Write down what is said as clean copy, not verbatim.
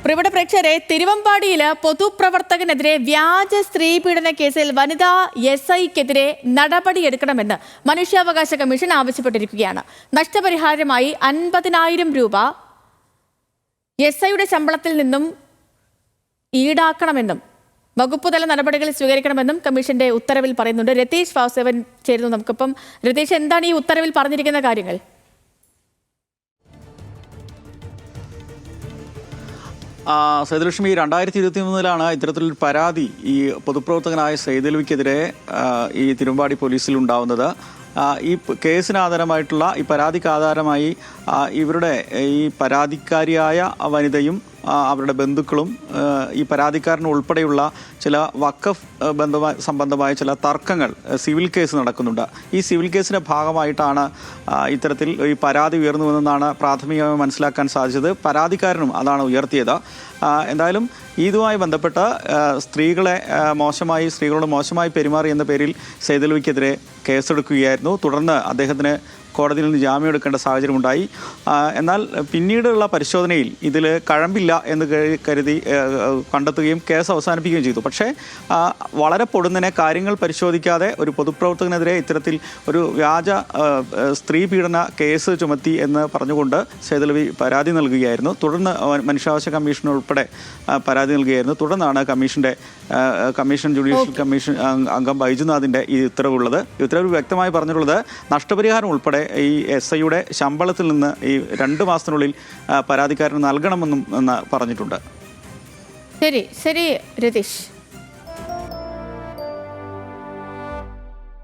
പ്രിയപ്പെട്ട പ്രേക്ഷകരെ, തിരുവമ്പാടിയിൽ പൊതുപ്രവർത്തകനെതിരെ വ്യാജ സ്ത്രീ പീഡന കേസിൽ വനിതാ SIക്കെതിരെ നടപടിയെടുക്കണമെന്ന് മനുഷ്യാവകാശ കമ്മീഷൻ ആവശ്യപ്പെട്ടിരിക്കുകയാണ്. നഷ്ടപരിഹാരമായി 50,000 രൂപ SIയുടെ ശമ്പളത്തിൽ നിന്നും ഈടാക്കണമെന്നും വകുപ്പുതല നടപടികൾ സ്വീകരിക്കണമെന്നും കമ്മീഷന്റെ ഉത്തരവിൽ പറയുന്നുണ്ട്. രതീഷ് വാസുദേവൻ ചേരുന്നു നമുക്കിപ്പം. രതീഷ്, എന്താണ് ഈ ഉത്തരവിൽ പറഞ്ഞിരിക്കുന്ന കാര്യങ്ങൾ? സൈദലക്ഷ്മി, 2023 ഇത്തരത്തിലൊരു പരാതി ഈ പൊതുപ്രവർത്തകനായ സൈദലവിക്കെതിരെ ഈ തിരുവമ്പാടി പോലീസിൽ ഉണ്ടാവുന്നത്. ഈ കേസിന് ആധാരമായിട്ടുള്ള ഈ പരാതിക്ക് ആധാരമായി ഇവരുടെ ഈ പരാതിക്കാരിയായ വനിതയും അവരുടെ ബന്ധുക്കളും ഈ പരാതിക്കാരന് ഉൾപ്പെടെയുള്ള ചില വഖഫ് സംബന്ധമായ ചില തർക്കങ്ങൾ സിവിൽ കേസ് നടക്കുന്നുണ്ട്. ഈ സിവിൽ കേസിൻ്റെ ഭാഗമായിട്ടാണ് ഇത്തരത്തിൽ ഈ പരാതി ഉയർന്നുവെന്നാണ് പ്രാഥമികമായി മനസ്സിലാക്കാൻ സാധിച്ചത്. പരാതിക്കാരനും അതാണ് ഉയർത്തിയത്. എന്തായാലും ഇതുമായി ബന്ധപ്പെട്ട് സ്ത്രീകളോട് മോശമായി പെരുമാറി എന്ന പേരിൽ സൈദലവിക്കെതിരെ കേസെടുക്കുകയായിരുന്നു. തുടർന്ന് അദ്ദേഹത്തിന് കോടതിയിൽ നിന്ന് ജാമ്യം എടുക്കേണ്ട സാഹചര്യമുണ്ടായി. എന്നാൽ പിന്നീടുള്ള പരിശോധനയിൽ ഇതിൽ കഴമ്പില്ല എന്ന് കരുതി കണ്ടെത്തുകയും കേസ് അവസാനിപ്പിക്കുകയും ചെയ്തു. പക്ഷേ വളരെ പൊടുന്നനെ കാര്യങ്ങൾ പരിശോധിക്കാതെ ഒരു പൊതുപ്രവർത്തകനെതിരെ ഇത്തരത്തിൽ ഒരു വ്യാജ സ്ത്രീ പീഡന കേസ് ചുമത്തി എന്ന് പറഞ്ഞുകൊണ്ട് സൈദലവി പരാതി നൽകുകയായിരുന്നു. തുടർന്ന് മനുഷ്യാവകാശ കമ്മീഷൻ ഉൾപ്പെടെ പരാതി നൽകുകയായിരുന്നു. തുടർന്നാണ് കമ്മീഷൻ ജുഡീഷ്യൽ കമ്മീഷൻ അംഗം ബൈജുനാഥിൻ്റെ ഈ ഉത്തരവുള്ളത്. ഈ ഉത്തരവ് വ്യക്തമായി പറഞ്ഞിട്ടുള്ളത് നഷ്ടപരിഹാരം ഉൾപ്പെടെ ഈ SIയുടെ ശമ്പളത്തിൽ നിന്ന് ഈ 2 മാസത്തിനുള്ളിൽ പരാതിക്കാരന് നൽകണമെന്നും പറഞ്ഞിട്ടുണ്ട്. ശരി രതീഷ്.